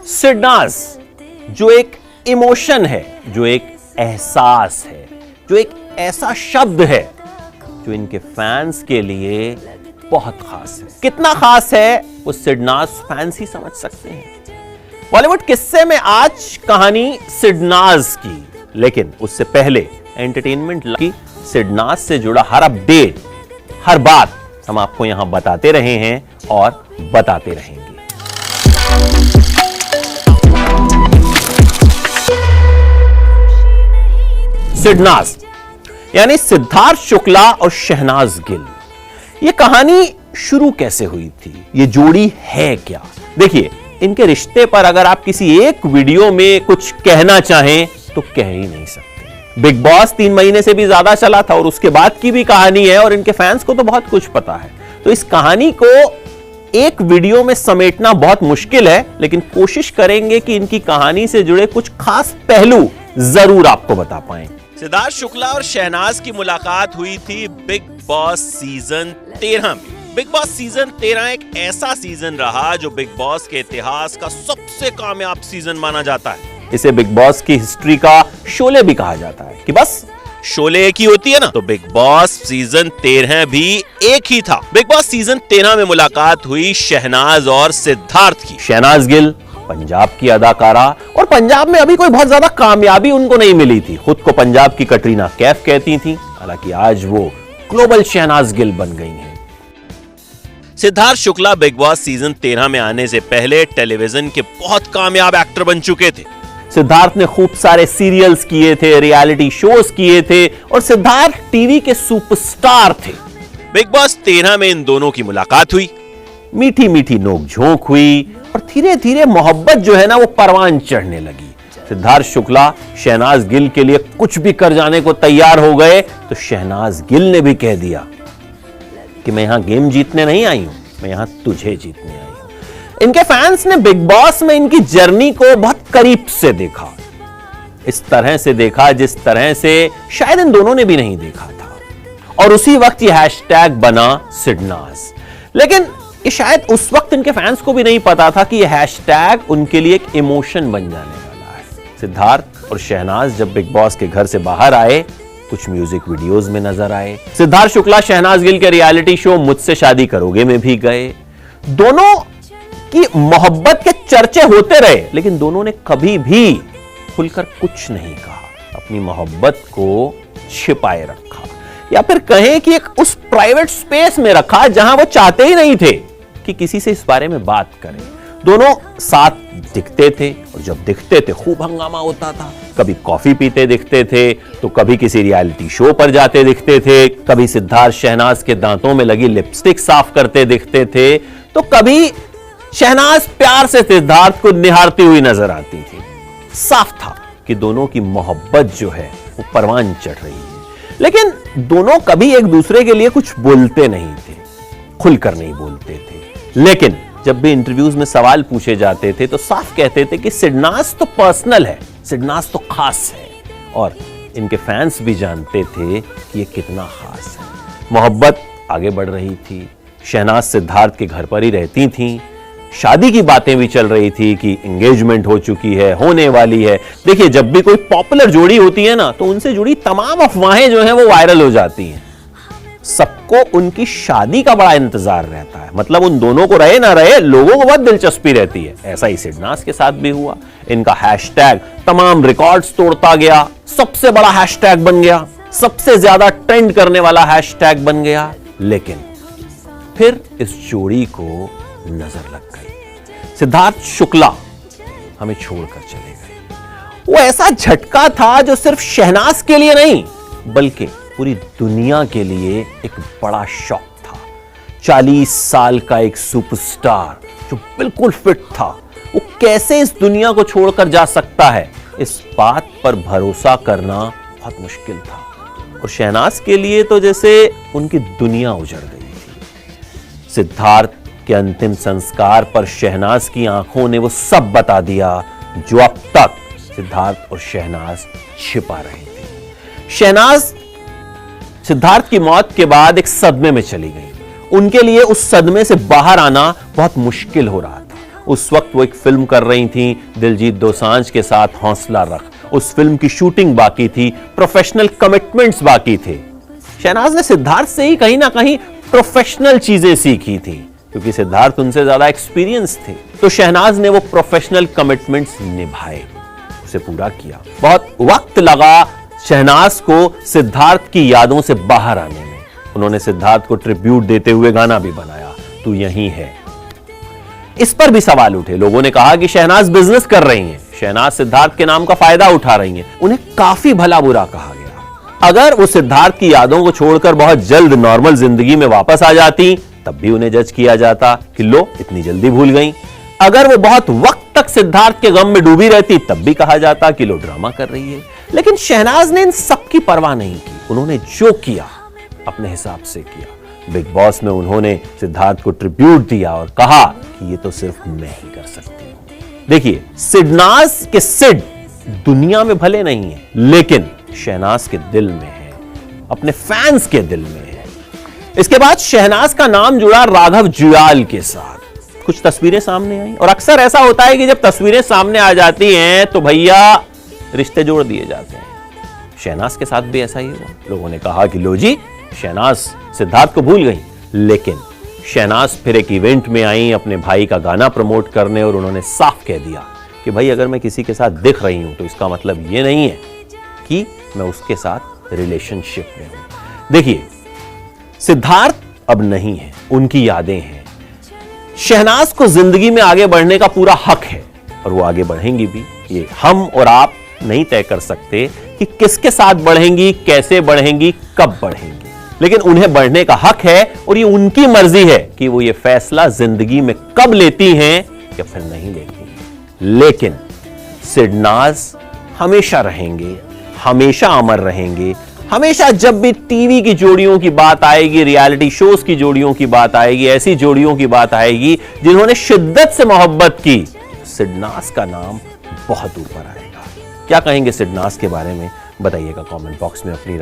सिडनाज जो एक इमोशन है, जो एक एहसास है, जो एक ऐसा शब्द है जो इनके फैंस के लिए बहुत खास है। कितना खास है वो सिडनाज फैंस ही समझ सकते हैं। बॉलीवुड किस्से में आज कहानी सिडनाज की, लेकिन उससे पहले एंटरटेनमेंट की सिडनाज से जुड़ा हर अपडेट, हर बात हम आपको यहां बताते रहे हैं और बताते रहेंगे। सिडनाज यानी सिद्धार्थ शुक्ला और शहनाज गिल, यह कहानी शुरू कैसे हुई थी, ये जोड़ी है क्या? देखिए, इनके रिश्ते पर अगर आप किसी एक वीडियो में कुछ कहना चाहें तो कह ही नहीं सकते। बिग बॉस 3 महीने से भी ज्यादा चला था और उसके बाद की भी कहानी है और इनके फैंस को तो बहुत कुछ पता है। तो इस कहानी को एक वीडियो में समेटना बहुत मुश्किल है, लेकिन कोशिश करेंगे कि इनकी कहानी से जुड़े कुछ खास पहलू जरूर आपको बता पाएं। सिद्धार्थ शुक्ला और शहनाज की मुलाकात हुई थी बिग बॉस सीजन 13 में। बिग बॉस सीजन 13 एक ऐसा सीजन रहा जो बिग बॉस के इतिहास का सबसे कामयाब सीजन माना जाता है। इसे बिग बॉस की हिस्ट्री का शोले भी कहा जाता है कि बस शोले एक ही होती है ना, तो बिग बॉस सीजन 13 भी एक ही था। बिग बॉस सीजन 13 में मुलाकात हुई शहनाज और सिद्धार्थ की। शहनाज गिल पंजाब की अदाकारा, और पंजाब में अभी कोई बहुत ज्यादा कामयाबी उनको नहीं मिली थी। खुद को पंजाब की कटरीना कैफ कहती थी, हालांकि आज वो ग्लोबल शहनाज गिल बन गई हैं। Siddharth Shukla big boss season 13 में आने से पहले टेलीविजन के बहुत कामयाब एक्टर बन चुके थे। सिद्धार्थ ने खूब सारे सीरियल्स किए थे, रियलिटी शोज किए थे और सिद्धार्थ टीवी के सुपरस्टार थे। बिग बॉस 13 में इन दोनों की मुलाकात हुई, मीठी मीठी नोक-झोंक हुई और धीरे धीरे मोहब्बत जो है ना वो परवान चढ़ने लगी। सिद्धार्थ शुक्ला शहनाज गिल के लिए कुछ भी कर जाने को तैयार हो गए, तो शहनाज गिल ने भी कह दिया कि मैं यहां गेम जीतने नहीं आई हूं, मैं यहां तुझे जीतने आई हूं। इनके फैंस ने बिग बॉस में इनकी जर्नी को बहुत करीब से देखा, इस तरह से देखा जिस तरह से शायद इन दोनों ने भी नहीं देखा था, और उसी वक्त यह हैशटैग बना सिडनाज। लेकिन ये शायद उस वक्त इनके फैंस को भी नहीं पता था कि यह हैशटैग उनके लिए एक इमोशन बन जाने वाला है। सिद्धार्थ और शहनाज जब बिग बॉस के घर से बाहर आए, कुछ म्यूजिक वीडियोस में नजर आए। सिद्धार्थ शुक्ला शहनाज गिल के रियलिटी शो मुझसे शादी करोगे में भी गए। दोनों की मोहब्बत के चर्चे होते रहे, लेकिन दोनों ने कभी भी खुलकर कुछ नहीं कहा, अपनी मोहब्बत को छिपाए रखा, या फिर कहें कि एक उस प्राइवेट स्पेस में रखा जहां वो चाहते ही नहीं थे कि किसी से इस बारे में बात करें। दोनों साथ दिखते थे और जब दिखते थे खूब हंगामा होता था। कभी कॉफी पीते दिखते थे, तो कभी किसी रियलिटी शो पर जाते दिखते थे, कभी सिद्धार्थ शहनाज के दांतों में लगी लिपस्टिक साफ करते दिखते थे, तो कभी शहनाज प्यार से सिद्धार्थ को निहारती हुई नजर आती थी। साफ था कि दोनों की मोहब्बत जो है वो परवान चढ़ रही है, लेकिन दोनों कभी एक दूसरे के लिए कुछ बोलते नहीं थे, खुलकर नहीं बोलते थे। लेकिन जब भी इंटरव्यूज में सवाल पूछे जाते थे तो साफ कहते थे कि सिडनाज तो पर्सनल है, सिडनाज तो खास है, और इनके फैंस भी जानते थे कि ये कितना खास है। मोहब्बत आगे बढ़ रही थी। शहनाज सिद्धार्थ के घर पर ही रहती थीं। शादी की बातें भी चल रही थी कि एंगेजमेंट हो चुकी है, होने वाली है। देखिए, जब भी कोई पॉपुलर जोड़ी होती है ना, तो उनसे जुड़ी तमाम अफवाहें जो हैं वो वायरल हो जाती हैं। सबको उनकी शादी का बड़ा इंतजार रहता है, मतलब उन दोनों को रहे ना रहे, लोगों को बहुत दिलचस्पी रहती है। ऐसा ही सिडनाज के साथ भी हुआ। इनका हैशटैग तमाम रिकॉर्ड्स तोड़ता गया, सबसे बड़ा हैशटैग बन गया, सबसे ज्यादा ट्रेंड करने वाला हैशटैग बन गया। लेकिन फिर इस जोड़ी को नजर लग गई। सिद्धार्थ शुक्ला हमें छोड़कर चले गए। वो ऐसा झटका था जो सिर्फ शहनाज के लिए नहीं, बल्कि पूरी दुनिया के लिए एक बड़ा शॉक था। 40 साल का एक सुपरस्टार जो बिल्कुल फिट था, वो कैसे इस दुनिया को छोड़कर जा सकता है, इस बात पर भरोसा करना बहुत मुश्किल था। और शहनाज के लिए तो जैसे उनकी दुनिया उजड़ गई थी। सिद्धार्थ के अंतिम संस्कार पर शहनाज की आंखों ने वो सब बता दिया जो अब तक सिद्धार्थ और शहनाज छिपा रहे थे। शहनाज सिद्धार्थ की मौत के बाद एक सदमे में चली गई। उनके लिए उस सदमे से बाहर आना बहुत मुश्किल हो रहा था। उस वक्त वो एक फिल्म कर रही थी दिलजीत दोसांझ के साथ, हौसला रख। उस फिल्म की शूटिंग बाकी थी, प्रोफेशनल कमिटमेंट्स बाकी थे। शहनाज ने सिद्धार्थ से ही कहीं ना कहीं प्रोफेशनल चीजें सीखी थी, क्योंकि सिद्धार्थ उनसे ज्यादा एक्सपीरियंस थे। तो शहनाज ने वो प्रोफेशनल कमिटमेंट्स निभाए, उसे पूरा किया। बहुत वक्त लगा शहनाज को सिद्धार्थ की यादों से बाहर आने में। उन्होंने सिद्धार्थ को ट्रिब्यूट देते हुए गाना भी बनाया, तू यहीं है। इस पर भी सवाल उठे, लोगों ने कहा कि शहनाज बिजनेस कर रही हैं, शहनाज सिद्धार्थ के नाम का फायदा उठा रही हैं। उन्हें काफी भला बुरा कहा गया। अगर वो सिद्धार्थ की यादों को छोड़कर बहुत जल्द नॉर्मल जिंदगी में वापस आ जाती, तब भी उन्हें जज किया जाता कि लो इतनी जल्दी भूल गई। अगर वो बहुत वक्त तक सिद्धार्थ के गम में डूबी रहती, तब भी कहा जाता कि लो ड्रामा कर रही है। लेकिन शहनाज ने इन सब की परवाह नहीं की। उन्होंने जो किया अपने हिसाब से किया। बिग बॉस में उन्होंने सिद्धार्थ को ट्रिब्यूट दिया और कहा कि ये तो सिर्फ मैं ही कर सकती हूं। देखिए, सिडनाज के सिड दुनिया में भले नहीं है, लेकिन शहनाज के दिल में है, अपने फैंस के दिल में है। इसके बाद शहनाज का नाम जुड़ा राघव जुयाल के साथ। कुछ तस्वीरें सामने आई और अक्सर ऐसा होता है कि जब तस्वीरें सामने आ जाती हैं तो भैया रिश्ते जोड़ दिए जाते हैं। शहनाज के साथ भी ऐसा ही हुआ। लोगों ने कहा कि लो जी, शहनाज सिद्धार्थ को भूल गई। लेकिन शहनाज फिर एक इवेंट में आई अपने भाई का गाना प्रमोट करने, और उन्होंने साफ कह दिया कि भाई अगर मैं किसी के साथ दिख रही हूं तो इसका मतलब ये नहीं है कि मैं उसके साथ रिलेशनशिप में हूं। देखिए, सिद्धार्थ अब नहीं है, उनकी यादें हैं। शहनाज को जिंदगी में आगे बढ़ने का पूरा हक है और वो आगे बढ़ेंगी भी। ये हम और आप नहीं तय कर सकते कि किसके साथ बढ़ेंगी, कैसे बढ़ेंगी, कब बढ़ेंगी, लेकिन उन्हें बढ़ने का हक है और ये उनकी मर्जी है कि वो ये फैसला जिंदगी में कब लेती हैं या फिर नहीं लेती। लेकिन सिडनाज हमेशा रहेंगे, हमेशा अमर रहेंगे। हमेशा जब भी टीवी की जोड़ियों की बात आएगी, रियलिटी शोज की जोड़ियों की बात आएगी, ऐसी जोड़ियों की बात आएगी जिन्होंने शिद्दत से मोहब्बत की, सिडनाज का नाम बहुत ऊपर आएगा। क्या कहेंगे सिडनाज के बारे में, बताइएगा कमेंट बॉक्स में अपनी राय।